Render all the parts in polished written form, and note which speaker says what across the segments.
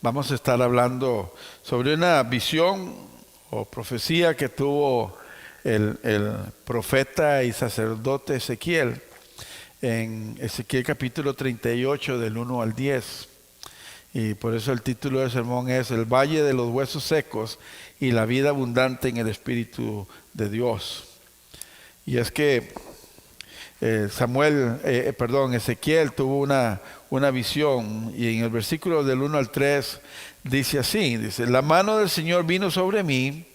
Speaker 1: Vamos a estar hablando sobre una visión o profecía que tuvo el profeta y sacerdote Ezequiel en Ezequiel capítulo 38 del 1 al 10. Y por eso el título del sermón es El Valle de los Huesos Secos y la vida abundante en el Espíritu de Dios. Y es que Ezequiel tuvo una visión, y en el versículo del 1 al 3 dice así, dice: la mano del Señor vino sobre mí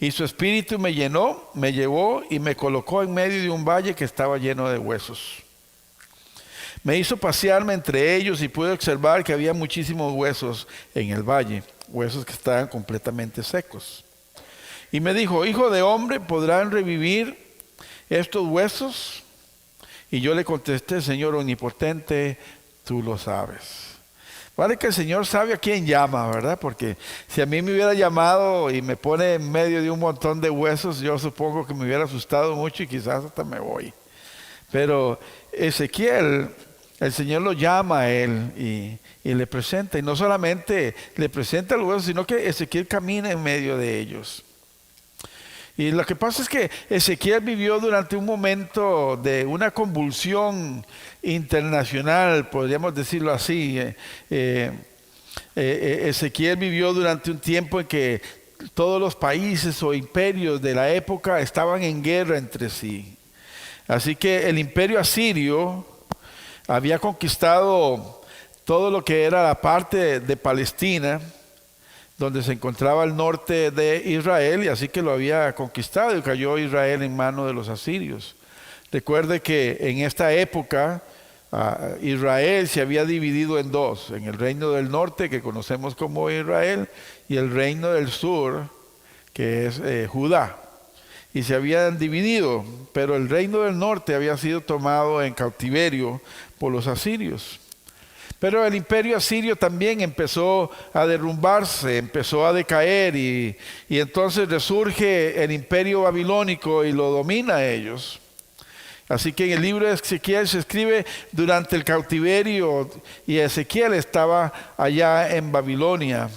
Speaker 1: y su espíritu me llenó, me llevó y me colocó en medio de un valle que estaba lleno de huesos. Me hizo pasearme entre ellos y pude observar que había muchísimos huesos en el valle, huesos que estaban completamente secos. Y me dijo: hijo de hombre, ¿podrán revivir estos huesos? Y yo le contesté: Señor omnipotente, tú lo sabes. Vale que el Señor sabe a quién llama, ¿verdad? Porque si a mí me hubiera llamado y me pone en medio de un montón de huesos, yo supongo que me hubiera asustado mucho y quizás hasta me voy. Pero Ezequiel, el Señor lo llama a él y le presenta. Y no solamente le presenta los huesos, sino que Ezequiel camina en medio de ellos. Y lo que pasa es que Ezequiel vivió durante un momento de una convulsión internacional, podríamos decirlo así. Ezequiel vivió durante un tiempo en que todos los países o imperios de la época estaban en guerra entre sí. Así que el imperio asirio había conquistado todo lo que era la parte de Palestina, donde se encontraba el norte de Israel, y así que lo había conquistado y cayó Israel en manos de los asirios. Recuerde que en esta época Israel se había dividido en dos: en el reino del norte, que conocemos como Israel, y el reino del sur, que es Judá. Y se habían dividido, pero el reino del norte había sido tomado en cautiverio por los asirios. Pero el imperio asirio también empezó a derrumbarse, empezó a decaer, y entonces resurge el imperio babilónico y lo domina a ellos. Así que en el libro de Ezequiel se escribe durante el cautiverio, y Ezequiel estaba allá en Babilonia.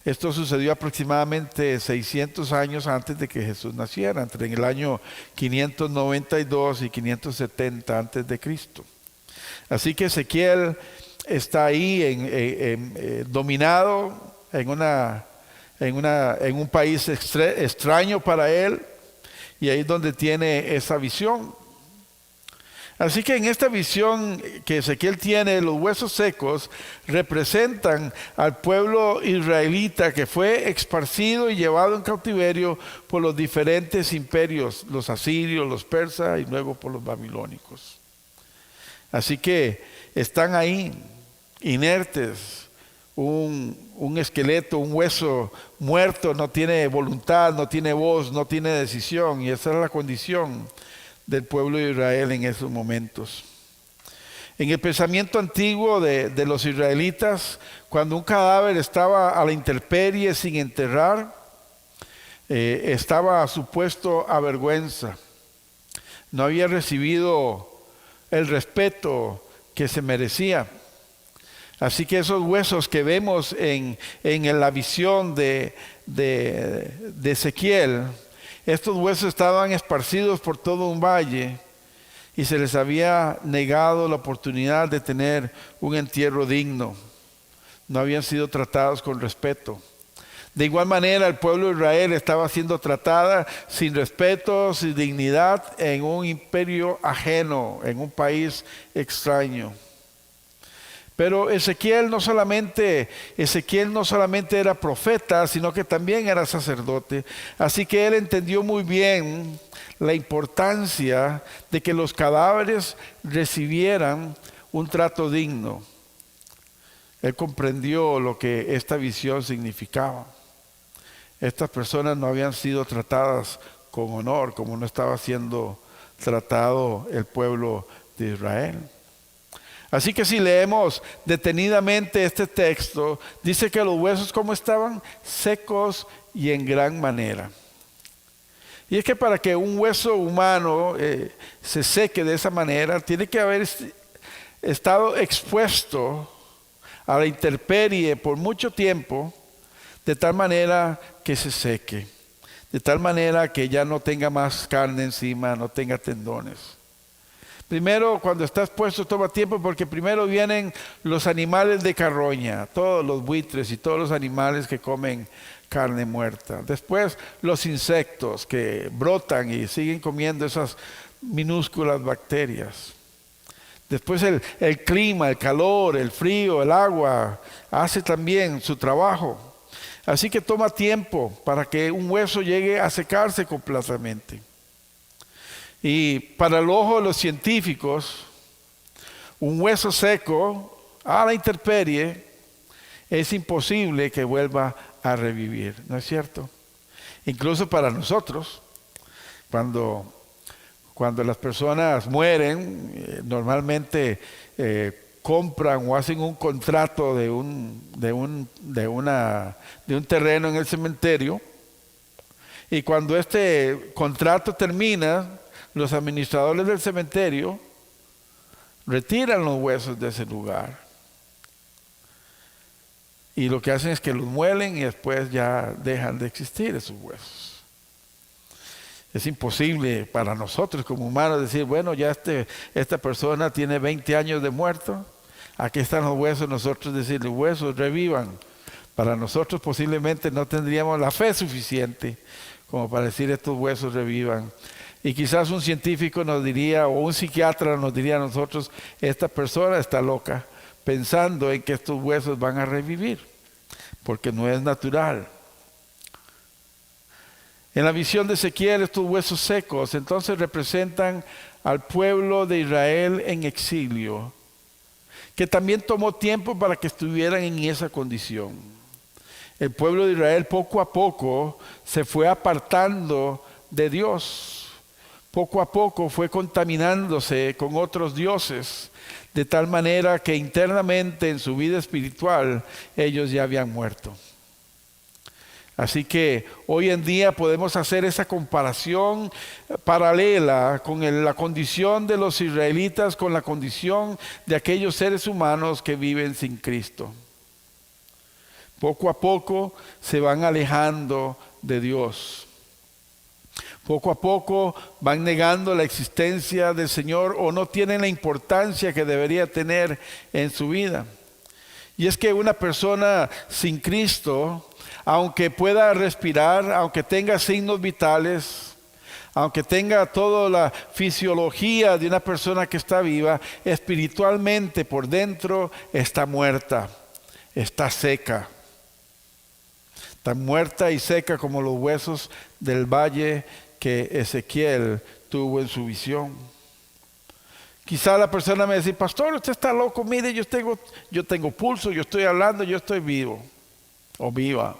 Speaker 1: Esto sucedió aproximadamente 600 años antes de que Jesús naciera, entre el año 592 y 570 antes de Cristo. Así que Ezequiel está ahí dominado en un país extraño para él, y ahí es donde tiene esa visión. Así que en esta visión que Ezequiel tiene, los huesos secos representan al pueblo israelita que fue esparcido y llevado en cautiverio por los diferentes imperios, los asirios, los persas y luego por los babilónicos. Así que están ahí inertes, un esqueleto, un hueso muerto, no tiene voluntad, no tiene voz, no tiene decisión, y esa es la condición del pueblo de Israel en esos momentos. En el pensamiento antiguo de los israelitas, cuando un cadáver estaba a la intemperie sin enterrar, estaba supuesto a vergüenza. No había recibido el respeto que se merecía. Así que esos huesos que vemos en la visión de Ezequiel, estos huesos estaban esparcidos por todo un valle y se les había negado la oportunidad de tener un entierro digno. No habían sido tratados con respeto. De igual manera, el pueblo de Israel estaba siendo tratada sin respeto, sin dignidad, en un imperio ajeno, en un país extraño. Pero Ezequiel no solamente era profeta, sino que también era sacerdote. Así que él entendió muy bien la importancia de que los cadáveres recibieran un trato digno. Él comprendió lo que esta visión significaba. Estas personas no habían sido tratadas con honor, como no estaba siendo tratado el pueblo de Israel. Así que si leemos detenidamente este texto, dice que los huesos, ¿cómo estaban? Secos y en gran manera. Y es que para que un hueso humano se seque de esa manera, tiene que haber estado expuesto a la intemperie por mucho tiempo, de tal manera que se seque, de tal manera que ya no tenga más carne encima, no tenga tendones. Primero, cuando estás puesto, toma tiempo, porque primero vienen los animales de carroña, todos los buitres y todos los animales que comen carne muerta. Después, los insectos que brotan y siguen comiendo esas minúsculas bacterias. Después el clima, el calor, el frío, el agua, hace también su trabajo. Así que toma tiempo para que un hueso llegue a secarse completamente. Y para el ojo de los científicos, un hueso seco a la intemperie es imposible que vuelva a revivir, ¿no es cierto? Incluso para nosotros, cuando las personas mueren, normalmente compran o hacen un contrato de un terreno en el cementerio, y cuando este contrato termina, los administradores del cementerio retiran los huesos de ese lugar. Y lo que hacen es que los muelen y después ya dejan de existir esos huesos. Es imposible para nosotros como humanos decir, bueno, ya esta persona tiene 20 años de muerto, aquí están los huesos, nosotros decirle, huesos, revivan. Para nosotros posiblemente no tendríamos la fe suficiente como para decir estos huesos revivan. Y quizás un científico nos diría, o un psiquiatra nos diría a nosotros, esta persona está loca, pensando en que estos huesos van a revivir, porque no es natural. En la visión de Ezequiel, estos huesos secos entonces representan al pueblo de Israel en exilio, que también tomó tiempo para que estuvieran en esa condición. El pueblo de Israel poco a poco se fue apartando de Dios. Poco a poco fue contaminándose con otros dioses, de tal manera que internamente en su vida espiritual ellos ya habían muerto. Así que hoy en día podemos hacer esa comparación paralela con la condición de los israelitas con la condición de aquellos seres humanos que viven sin Cristo. Poco a poco se van alejando de Dios. Poco a poco van negando la existencia del Señor o no tienen la importancia que debería tener en su vida. Y es que una persona sin Cristo, aunque pueda respirar, aunque tenga signos vitales, aunque tenga toda la fisiología de una persona que está viva, espiritualmente por dentro está muerta, está seca. Está muerta y seca como los huesos del valle que Ezequiel tuvo en su visión. Quizá la persona me dice, pastor, usted está loco, mire, yo tengo pulso, yo estoy hablando, yo estoy vivo o viva.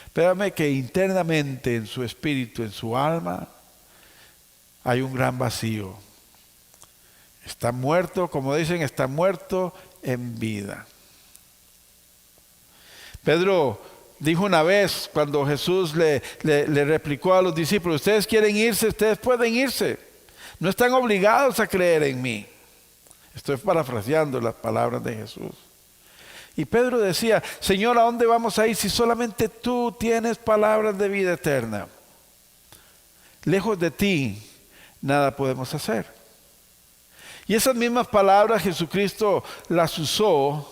Speaker 1: Espérame que internamente en su espíritu, en su alma, hay un gran vacío. Está muerto, como dicen, está muerto en vida. Pedro dijo una vez cuando Jesús le replicó a los discípulos, ustedes quieren irse, ustedes pueden irse. No están obligados a creer en mí. Estoy parafraseando las palabras de Jesús. Y Pedro decía, Señor, ¿a dónde vamos a ir si solamente tú tienes palabras de vida eterna? Lejos de ti, nada podemos hacer. Y esas mismas palabras Jesucristo las usó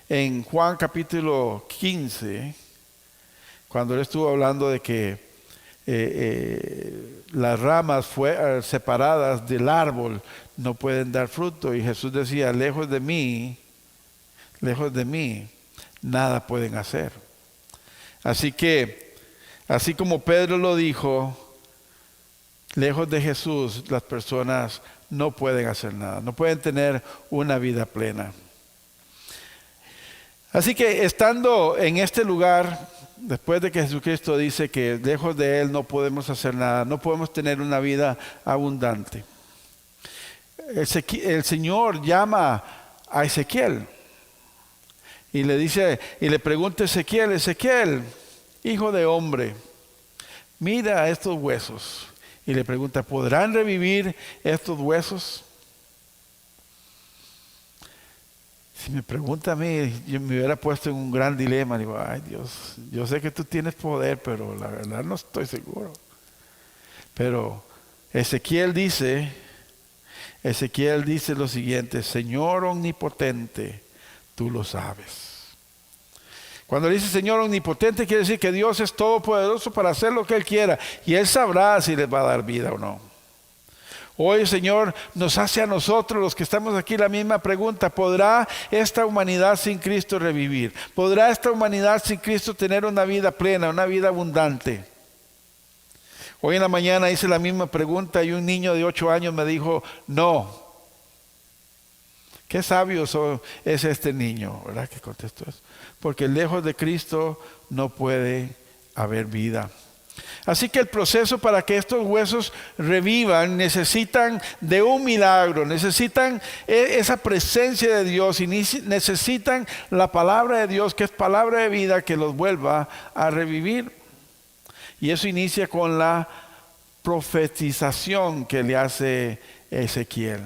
Speaker 1: en Juan capítulo 15, cuando él estuvo hablando de que las ramas separadas del árbol no pueden dar fruto. Y Jesús decía, lejos de mí, nada pueden hacer. Así que, así como Pedro lo dijo, lejos de Jesús las personas no pueden hacer nada, no pueden tener una vida plena. Así que estando en este lugar, después de que Jesucristo dice que lejos de Él no podemos hacer nada, no podemos tener una vida abundante, el Señor llama a Ezequiel y le dice, y le pregunta a Ezequiel, Ezequiel, hijo de hombre, mira estos huesos. Y le pregunta, ¿podrán revivir estos huesos? Si me pregunta a mí, yo me hubiera puesto en un gran dilema. Digo, ay Dios, yo sé que tú tienes poder, pero la verdad no estoy seguro. Pero Ezequiel dice lo siguiente: Señor omnipotente, tú lo sabes. Cuando dice Señor omnipotente, quiere decir que Dios es todopoderoso para hacer lo que Él quiera. Y Él sabrá si les va a dar vida o no. Hoy el Señor nos hace a nosotros, los que estamos aquí, la misma pregunta: ¿podrá esta humanidad sin Cristo revivir? ¿Podrá esta humanidad sin Cristo tener una vida plena, una vida abundante? Hoy en la mañana hice la misma pregunta y un niño de 8 años me dijo, no. Qué sabio es este niño, ¿verdad? Que contestó eso. Porque lejos de Cristo no puede haber vida. Así que el proceso para que estos huesos revivan necesitan de un milagro, necesitan esa presencia de Dios y necesitan la palabra de Dios, que es palabra de vida, que los vuelva a revivir. Y eso inicia con la profetización que le hace Ezequiel.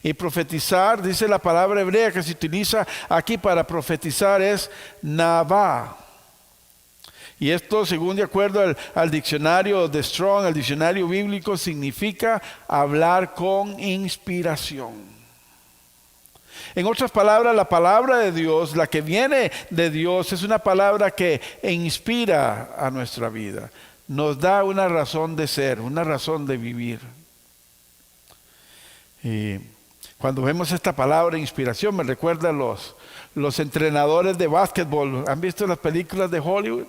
Speaker 1: Y profetizar, dice la palabra hebrea que se utiliza aquí para profetizar, es nabá. Y esto, según de acuerdo al diccionario de Strong, al diccionario bíblico, significa hablar con inspiración. En otras palabras, la palabra de Dios, la que viene de Dios, es una palabra que inspira a nuestra vida. Nos da una razón de ser, una razón de vivir. Y cuando vemos esta palabra inspiración, me recuerda a los entrenadores de básquetbol. ¿Han visto las películas de Hollywood?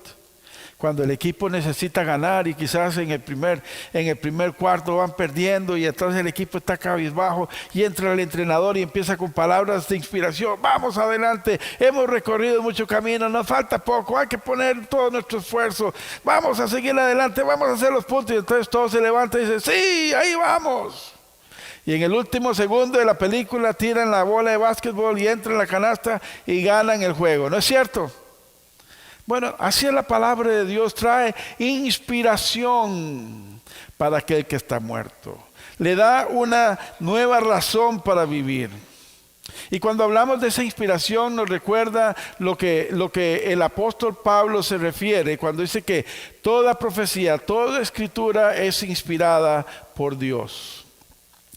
Speaker 1: Cuando el equipo necesita ganar y quizás en el primer cuarto van perdiendo y entonces el equipo está cabizbajo y entra el entrenador y empieza con palabras de inspiración. Vamos adelante, hemos recorrido mucho camino, nos falta poco, hay que poner todo nuestro esfuerzo, vamos a seguir adelante, vamos a hacer los puntos. Y entonces todos se levantan y dicen, sí, ahí vamos. Y en el último segundo de la película tiran la bola de básquetbol y entran en la canasta y ganan el juego, ¿no es cierto? Bueno, así es la palabra de Dios, trae inspiración para aquel que está muerto. Le da una nueva razón para vivir. Y cuando hablamos de esa inspiración nos recuerda lo que el apóstol Pablo se refiere cuando dice que toda profecía, toda escritura es inspirada por Dios.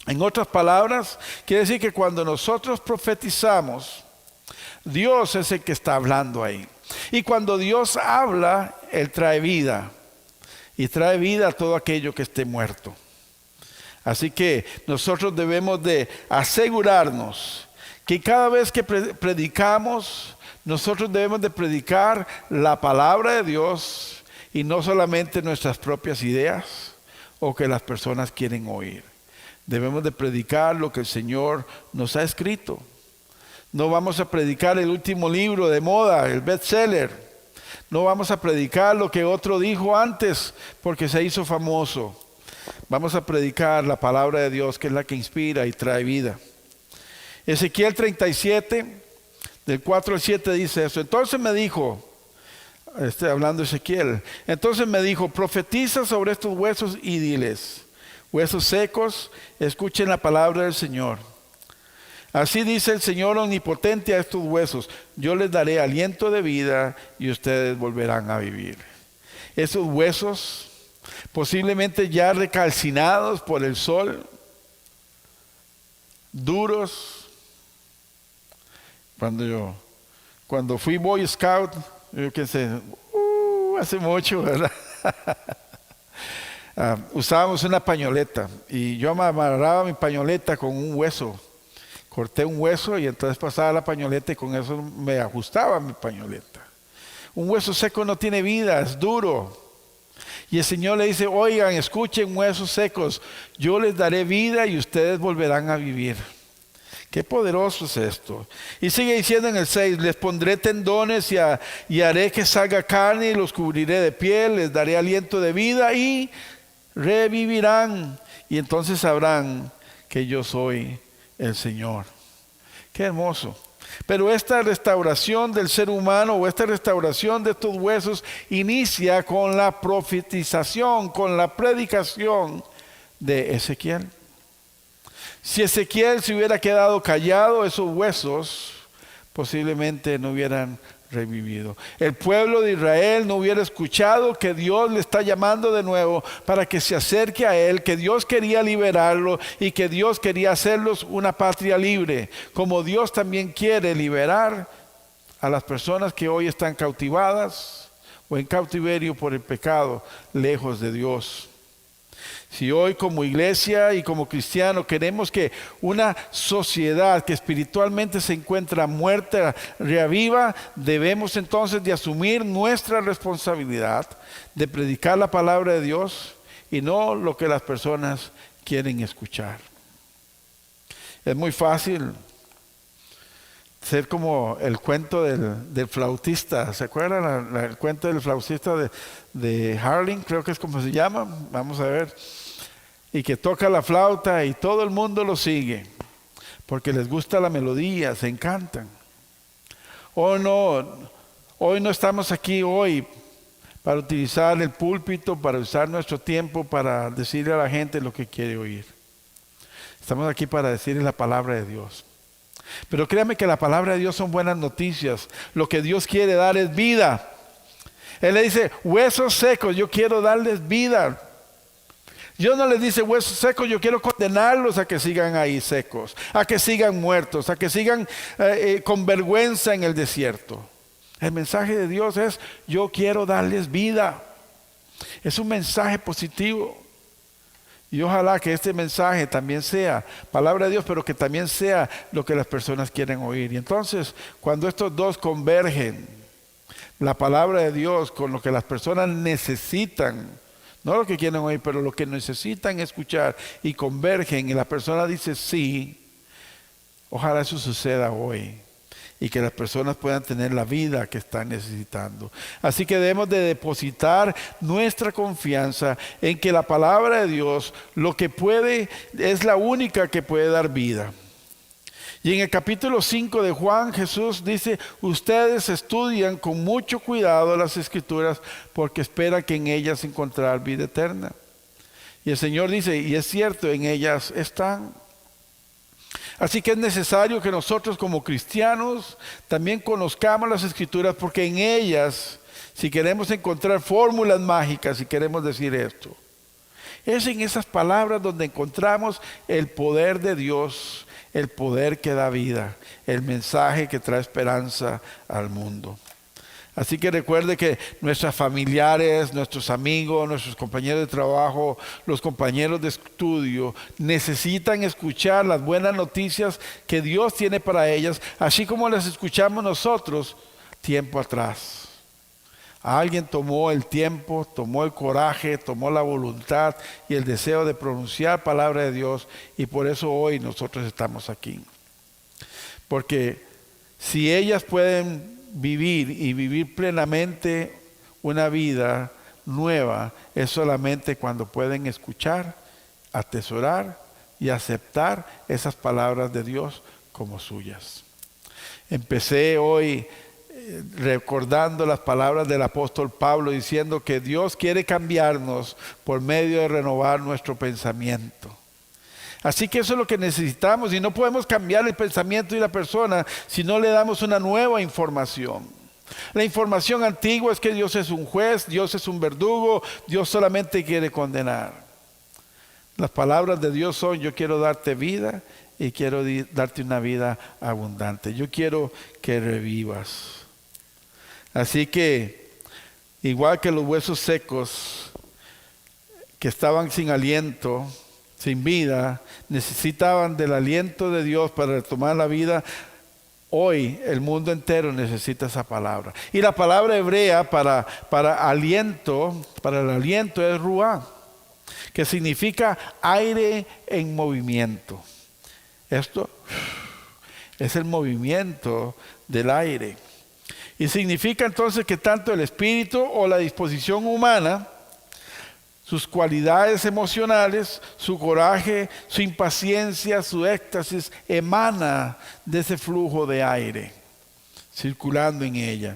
Speaker 1: En otras palabras, quiere decir que cuando nosotros profetizamos, Dios es el que está hablando ahí. Y cuando Dios habla, Él trae vida. Y trae vida a todo aquello que esté muerto. Así que nosotros debemos de asegurarnos que cada vez que predicamos, nosotros debemos de predicar la palabra de Dios y no solamente nuestras propias ideas o que las personas quieren oír. Debemos de predicar lo que el Señor nos ha escrito. No vamos a predicar el último libro de moda, el bestseller. No vamos a predicar lo que otro dijo antes porque se hizo famoso. Vamos a predicar la palabra de Dios, que es la que inspira y trae vida. Ezequiel 37, del 4 al 7 dice eso. Entonces me dijo, hablando Ezequiel, entonces me dijo, profetiza sobre estos huesos y diles, huesos secos, escuchen la palabra del Señor. Así dice el Señor omnipotente a estos huesos, yo les daré aliento de vida y ustedes volverán a vivir. Esos huesos, posiblemente ya recalcinados por el sol, duros. Cuando fui Boy Scout, yo qué sé, hace mucho, ¿verdad? Usábamos una pañoleta y yo amarraba mi pañoleta con un hueso. Corté un hueso y entonces pasaba la pañoleta y con eso me ajustaba mi pañoleta. Un hueso seco no tiene vida, es duro. Y el Señor le dice, oigan, escuchen huesos secos, yo les daré vida y ustedes volverán a vivir. Qué poderoso es esto. Y sigue diciendo en el 6, les pondré tendones y haré que salga carne y los cubriré de piel, les daré aliento de vida y revivirán. Y entonces sabrán que yo soy el Señor. Qué hermoso. Pero esta restauración del ser humano o esta restauración de estos huesos inicia con la profetización, con la predicación de Ezequiel. Si Ezequiel se hubiera quedado callado, esos huesos posiblemente no hubieran revivido. El pueblo de Israel no hubiera escuchado que Dios le está llamando de nuevo para que se acerque a Él, que Dios quería liberarlo y que Dios quería hacerlos una patria libre, como Dios también quiere liberar a las personas que hoy están cautivadas o en cautiverio por el pecado, lejos de Dios. Si hoy como iglesia y como cristianos queremos que una sociedad que espiritualmente se encuentra muerta reaviva, debemos entonces de asumir nuestra responsabilidad de predicar la palabra de Dios y no lo que las personas quieren escuchar. Es muy fácil ser como el cuento del flautista. ¿Se acuerdan el cuento del flautista de Harling? Creo que es como se llama. Vamos a ver. Y que toca la flauta y todo el mundo lo sigue porque les gusta la melodía, se encantan. Hoy no estamos aquí hoy para utilizar el púlpito, para usar nuestro tiempo para decirle a la gente lo que quiere oír. Estamos aquí para decirle la palabra de Dios. Pero créame que la palabra de Dios son buenas noticias. Lo que Dios quiere dar es vida. Él le dice, huesos secos, yo quiero darles vida. Dios no les dice huesos secos, yo quiero condenarlos a que sigan ahí secos, a que sigan muertos, a que sigan con vergüenza en el desierto. El mensaje de Dios es, yo quiero darles vida. Es un mensaje positivo. Y ojalá que este mensaje también sea palabra de Dios, pero que también sea lo que las personas quieren oír. Y entonces, cuando estos dos convergen, la palabra de Dios con lo que las personas necesitan, no lo que quieren oír, pero lo que necesitan escuchar, y convergen y la persona dice sí, ojalá eso suceda hoy y que las personas puedan tener la vida que están necesitando. Así que debemos de depositar nuestra confianza en que la palabra de Dios lo que puede, es la única que puede dar vida. Y en el capítulo 5 de Juan, Jesús dice, ustedes estudian con mucho cuidado las Escrituras porque esperan que en ellas encontrar vida eterna. Y el Señor dice, y es cierto, en ellas están. Así que es necesario que nosotros como cristianos también conozcamos las Escrituras porque en ellas, si queremos encontrar fórmulas mágicas, si queremos decir esto, es en esas palabras donde encontramos el poder de Dios, el poder que da vida, el mensaje que trae esperanza al mundo. Así que recuerde que nuestros familiares, nuestros amigos, nuestros compañeros de trabajo, los compañeros de estudio necesitan escuchar las buenas noticias que Dios tiene para ellas, así como las escuchamos nosotros tiempo atrás. Alguien tomó el tiempo, tomó el coraje, tomó la voluntad y el deseo de pronunciar palabra de Dios, y por eso hoy nosotros estamos aquí. Porque si ellas pueden vivir y vivir plenamente una vida nueva, es solamente cuando pueden escuchar, atesorar y aceptar esas palabras de Dios como suyas. Empecé hoy recordando las palabras del apóstol Pablo diciendo que Dios quiere cambiarnos por medio de renovar nuestro pensamiento. Así que eso es lo que necesitamos, y no podemos cambiar el pensamiento de la persona si no le damos una nueva información. La información antigua es que Dios es un juez, Dios es un verdugo, Dios solamente quiere condenar. Las palabras de Dios son: yo quiero darte vida y quiero darte una vida abundante. Yo quiero que revivas. Así que, igual que los huesos secos que estaban sin aliento, sin vida, necesitaban del aliento de Dios para retomar la vida, hoy el mundo entero necesita esa palabra. Y la palabra hebrea para aliento, para el aliento, es ruá, que significa aire en movimiento. Esto es el movimiento del aire. Y significa entonces que tanto el espíritu o la disposición humana, sus cualidades emocionales, su coraje, su impaciencia, su éxtasis, emana de ese flujo de aire circulando en ella.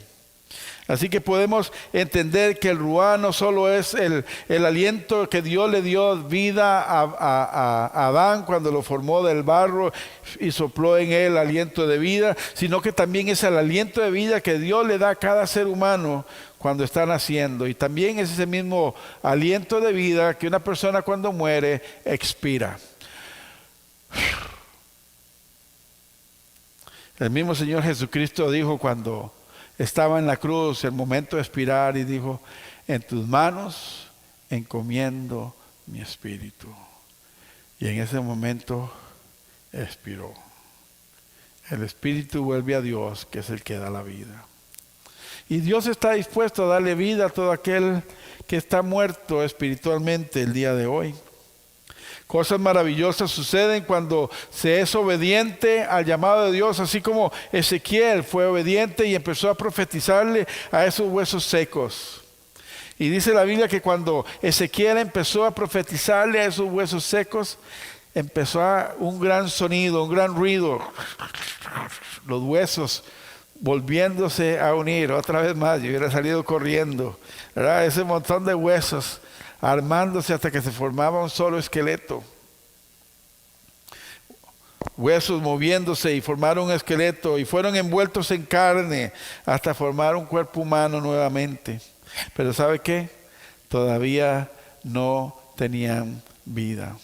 Speaker 1: Así que podemos entender que el ruá no solo es el aliento que Dios le dio vida a Adán cuando lo formó del barro y sopló en él aliento de vida, sino que también es el aliento de vida que Dios le da a cada ser humano cuando está naciendo. Y también es ese mismo aliento de vida que una persona cuando muere expira. El mismo Señor Jesucristo dijo cuando estaba en la cruz, el momento de expirar, y dijo: en tus manos encomiendo mi espíritu. Y en ese momento expiró. El espíritu vuelve a Dios, que es el que da la vida. Y Dios está dispuesto a darle vida a todo aquel que está muerto espiritualmente el día de hoy. Cosas maravillosas suceden cuando se es obediente al llamado de Dios, así como Ezequiel fue obediente y empezó a profetizarle a esos huesos secos. Y dice la Biblia que cuando Ezequiel empezó a profetizarle a esos huesos secos, empezó un gran sonido, un gran ruido. Los huesos volviéndose a unir otra vez más. Yo hubiera salido corriendo, ¿verdad? Ese montón de huesos armándose hasta que se formaba un solo esqueleto. Huesos moviéndose y formaron un esqueleto y fueron envueltos en carne hasta formar un cuerpo humano nuevamente. Pero ¿sabe qué? Todavía no tenían vida.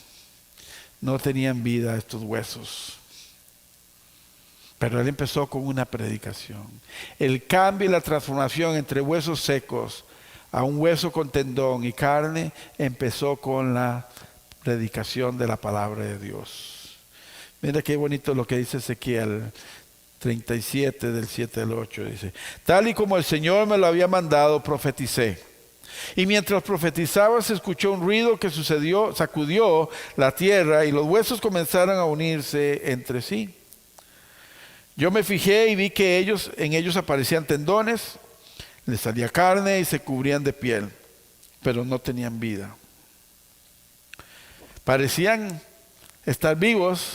Speaker 1: No tenían vida estos huesos. Pero él empezó con una predicación. El cambio y la transformación entre huesos secos a un hueso con tendón y carne empezó con la predicación de la palabra de Dios. Mira qué bonito lo que dice Ezequiel 37 del 7 al 8. Dice: tal y como el Señor me lo había mandado, profeticé. Y mientras profetizaba se escuchó un ruido que sacudió la tierra y los huesos comenzaron a unirse entre sí. Yo me fijé y vi que en ellos aparecían tendones, les salía carne y se cubrían de piel, pero no tenían vida. Parecían estar vivos,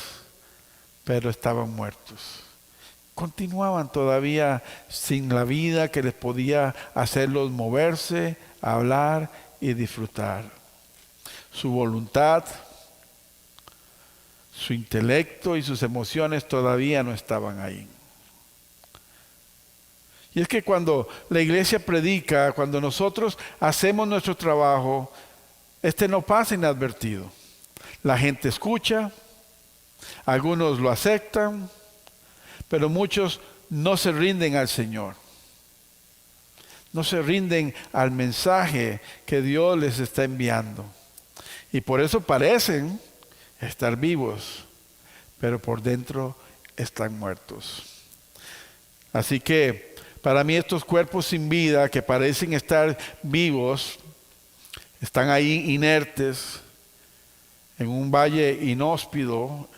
Speaker 1: pero estaban muertos. Continuaban todavía sin la vida que les podía hacerlos moverse, hablar y disfrutar. Su voluntad, su intelecto y sus emociones todavía no estaban ahí. Y es que cuando la iglesia predica, cuando nosotros hacemos nuestro trabajo, no pasa inadvertido. La gente escucha, algunos lo aceptan, pero muchos no se rinden al Señor. No se rinden al mensaje que Dios les está enviando. Y por eso parecen estar vivos, pero por dentro están muertos. Así que para mí estos cuerpos sin vida que parecen estar vivos, están ahí inertes, en un valle inhóspito,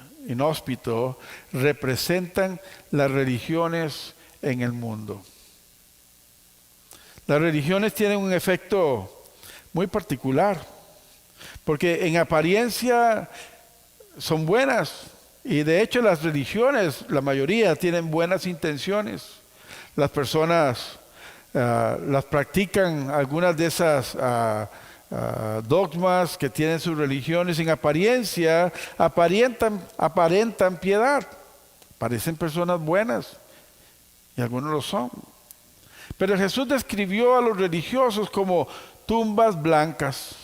Speaker 1: representan las religiones en el mundo. Las religiones tienen un efecto muy particular, porque en apariencia son buenas, y de hecho las religiones, la mayoría, tienen buenas intenciones. Las personas las practican, algunas de esas dogmas que tienen sus religiones, en apariencia aparentan piedad. Parecen personas buenas, y algunos lo son. Pero Jesús describió a los religiosos como tumbas blancas.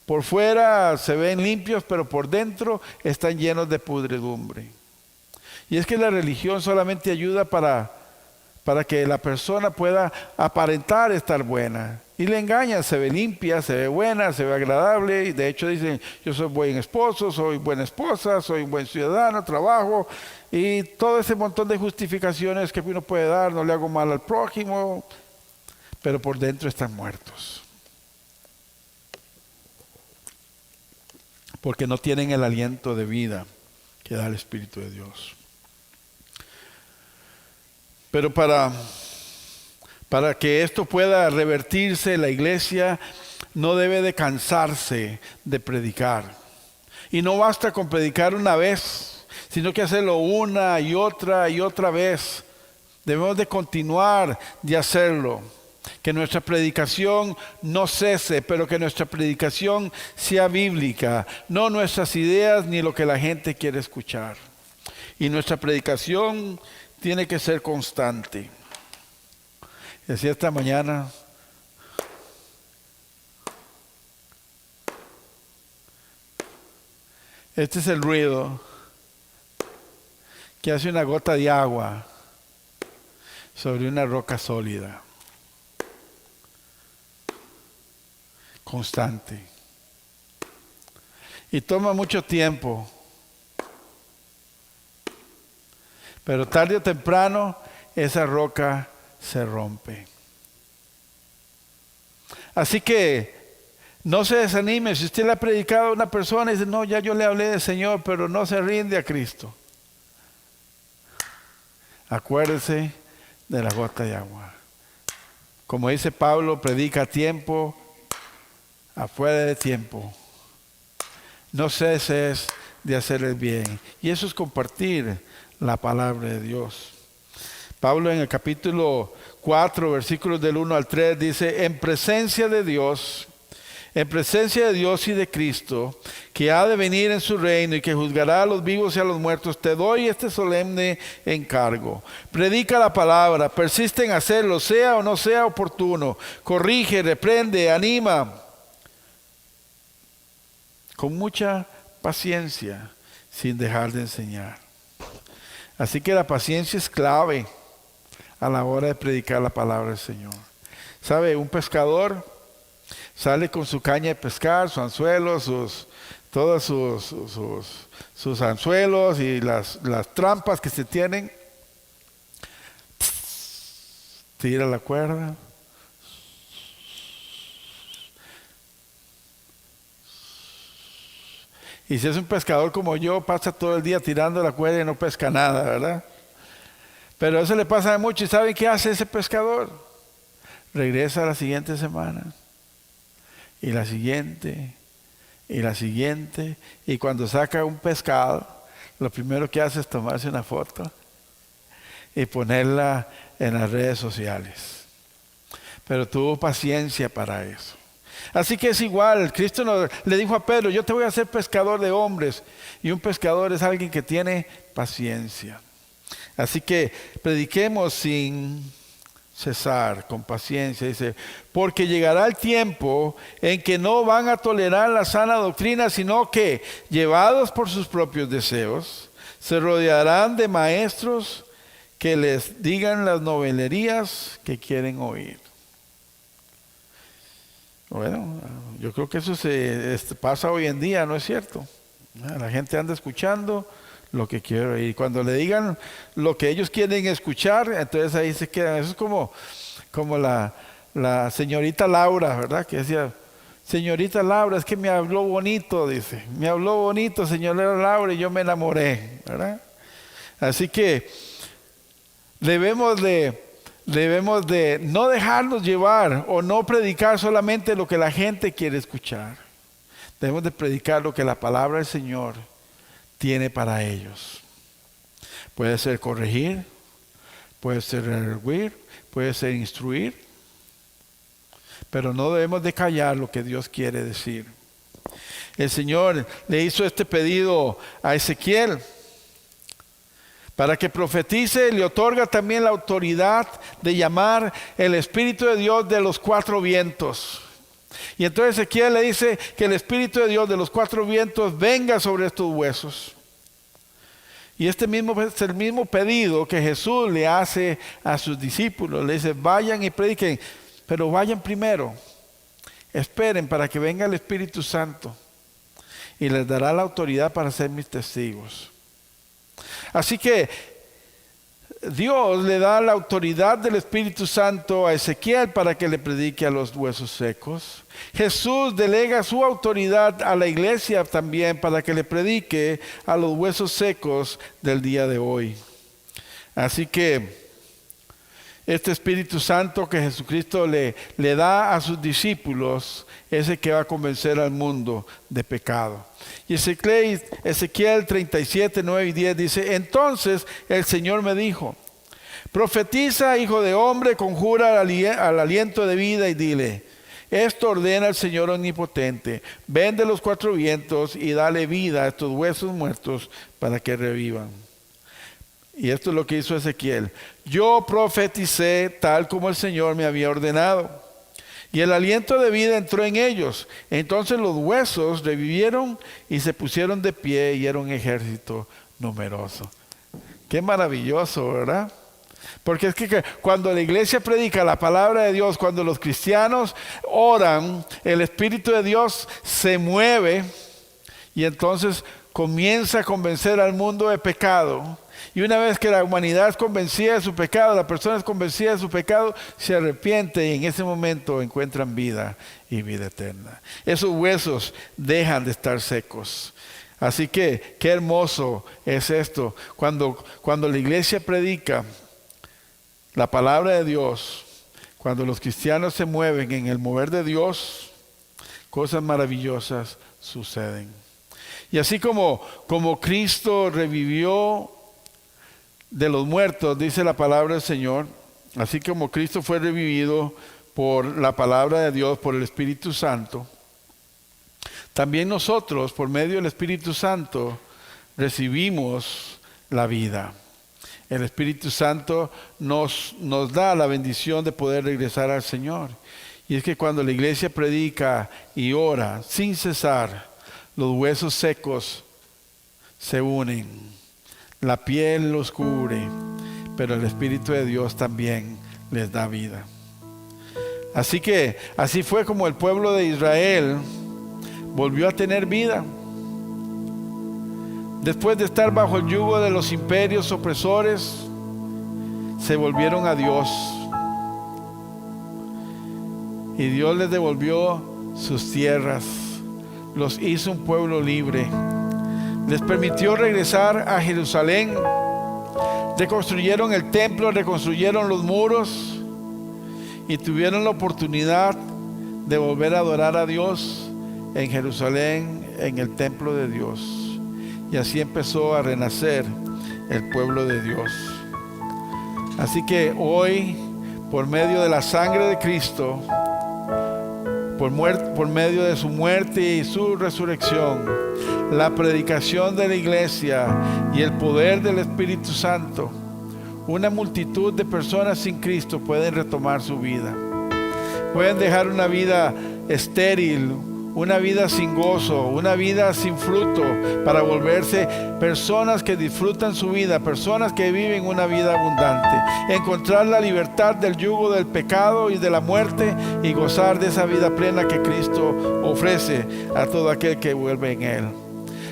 Speaker 1: Por fuera se ven limpios, pero por dentro están llenos de pudredumbre. Y es que la religión solamente ayuda para que la persona pueda aparentar estar buena. Y le engañan, se ve limpia, se ve buena, se ve agradable. Y de hecho dicen: yo soy buen esposo, soy buena esposa, soy un buen ciudadano, trabajo. Y todo ese montón de justificaciones que uno puede dar: no le hago mal al prójimo. Pero por dentro están muertos. Porque no tienen el aliento de vida que da el Espíritu de Dios. Pero para que esto pueda revertirse, la iglesia no debe de cansarse de predicar. Y no basta con predicar una vez, sino que hacerlo una y otra vez, Debemos de continuar de hacerlo. Que nuestra predicación no cese, pero que nuestra predicación sea bíblica, no nuestras ideas ni lo que la gente quiere escuchar. Y nuestra predicación tiene que ser constante. Decía esta mañana, este es el ruido que hace una gota de agua sobre una roca sólida. Constante. Y toma mucho tiempo. Pero tarde o temprano esa roca se rompe. Así que no se desanime. Si usted le ha predicado a una persona y dice, no, ya yo le hablé del Señor, pero no se rinde a Cristo. Acuérdese de la gota de agua. Como dice Pablo, predica a tiempo, afuera de tiempo. No ceses de hacer el bien. Y eso es compartir la palabra de Dios. Pablo en el capítulo 4, versículos del 1 al 3 dice, en presencia de Dios y de Cristo, que ha de venir en su reino y que juzgará a los vivos y a los muertos, te doy este solemne encargo. Predica la palabra, persiste en hacerlo, sea o no sea oportuno. Corrige, reprende, anima, con mucha paciencia, sin dejar de enseñar. Así que la paciencia es clave a la hora de predicar la palabra del Señor. ¿Sabe? Un pescador sale con su caña de pescar, su anzuelo, todos sus anzuelos y las trampas que se tienen. Tira la cuerda. Y si es un pescador como yo, pasa todo el día tirando la cuerda y no pesca nada, ¿verdad? Pero eso le pasa a muchos. ¿Y saben qué hace ese pescador? Regresa la siguiente semana. Y la siguiente. Y la siguiente. Y cuando saca un pescado, lo primero que hace es tomarse una foto y ponerla en las redes sociales. Pero tuvo paciencia para eso. Así que es igual, Cristo le dijo a Pedro, yo te voy a hacer pescador de hombres. Y un pescador es alguien que tiene paciencia. Así que prediquemos sin cesar, con paciencia. Dice, porque llegará el tiempo en que no van a tolerar la sana doctrina, sino que, llevados por sus propios deseos, se rodearán de maestros que les digan las novelerías que quieren oír. Bueno, yo creo que eso pasa hoy en día, ¿no es cierto? La gente anda escuchando lo que quiere oír. Y cuando le digan lo que ellos quieren escuchar, entonces ahí se quedan. Eso es como la señorita Laura, ¿verdad? Que decía, señorita Laura, es que me habló bonito, dice. Me habló bonito, señora Laura, y yo me enamoré, ¿verdad? Así que debemos de no dejarnos llevar o no predicar solamente lo que la gente quiere escuchar. Debemos de predicar lo que la palabra del Señor tiene para ellos. Puede ser corregir, puede ser redarguir, puede ser instruir, pero no debemos de callar lo que Dios quiere decir. El Señor le hizo este pedido a Ezequiel. Para que profetice, le otorga también la autoridad de llamar el Espíritu de Dios de los cuatro vientos. Y entonces Ezequiel le dice que el Espíritu de Dios de los cuatro vientos venga sobre estos huesos. Y este mismo es el mismo pedido que Jesús le hace a sus discípulos. Le dice, vayan y prediquen, pero vayan primero. Esperen para que venga el Espíritu Santo y les dará la autoridad para ser mis testigos. Así que Dios le da la autoridad del Espíritu Santo a Ezequiel para que le predique a los huesos secos. Jesús delega su autoridad a la iglesia también para que le predique a los huesos secos del día de hoy. Así que este Espíritu Santo que Jesucristo le da a sus discípulos es el que va a convencer al mundo de pecado. Y Ezequiel 37, 9 y 10 dice, entonces el Señor me dijo, Profetiza, hijo de hombre, conjura al aliento de vida y dile: esto ordena el Señor omnipotente, ven de los cuatro vientos y dale vida a estos huesos muertos para que revivan. Y esto es lo que hizo Ezequiel: yo profeticé tal como el Señor me había ordenado, y el aliento de vida entró en ellos. Entonces los huesos revivieron y se pusieron de pie, y era un ejército numeroso. Qué maravilloso, ¿verdad? Porque es que cuando la iglesia predica la palabra de Dios, cuando los cristianos oran, el Espíritu de Dios se mueve y entonces comienza a convencer al mundo de pecado. Y una vez que la humanidad es convencida de su pecado, la persona es convencida de su pecado, se arrepiente y en ese momento encuentran vida y vida eterna. Esos huesos dejan de estar secos. Así que qué hermoso es esto. Cuando la iglesia predica la palabra de Dios, cuando los cristianos se mueven en el mover de Dios, cosas maravillosas suceden. Y así como Cristo revivió de los muertos, dice la palabra del Señor, así como Cristo fue revivido por la palabra de Dios, por el Espíritu Santo, también nosotros, por medio del Espíritu Santo, recibimos la vida. El Espíritu Santo nos da la bendición de poder regresar al Señor. Y es que cuando la iglesia predica y ora sin cesar, los huesos secos se unen, la piel los cubre, pero el Espíritu de Dios también les da vida. Así que así fue como el pueblo de Israel volvió a tener vida. Después de estar bajo el yugo de los imperios opresores, se volvieron a Dios. Y Dios les devolvió sus tierras, los hizo un pueblo libre. Les permitió regresar a Jerusalén. Reconstruyeron el templo, reconstruyeron los muros y tuvieron la oportunidad de volver a adorar a Dios en Jerusalén, en el templo de Dios. Y así empezó a renacer el pueblo de Dios. Así que hoy, por medio de la sangre de Cristo, por medio de su muerte y su resurrección, la predicación de la iglesia y el poder del Espíritu Santo, una multitud de personas sin Cristo pueden retomar su vida. Pueden dejar una vida estéril, una vida sin gozo, una vida sin fruto, para volverse personas que disfrutan su vida, personas que viven una vida abundante, encontrar la libertad del yugo del pecado y de la muerte y gozar de esa vida plena que Cristo ofrece a todo aquel que vuelve en Él.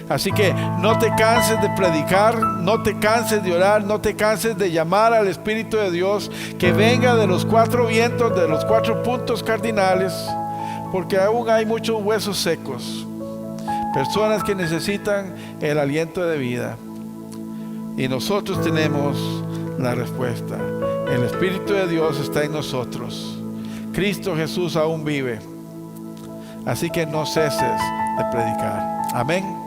Speaker 1: Así que no te canses de predicar, no te canses de orar, no te canses de llamar al Espíritu de Dios que venga de los cuatro vientos, de los cuatro puntos cardinales, porque aún hay muchos huesos secos, personas que necesitan el aliento de vida. Y nosotros tenemos la respuesta. El Espíritu de Dios está en nosotros. Cristo Jesús aún vive. Así que no ceses de predicar. Amén.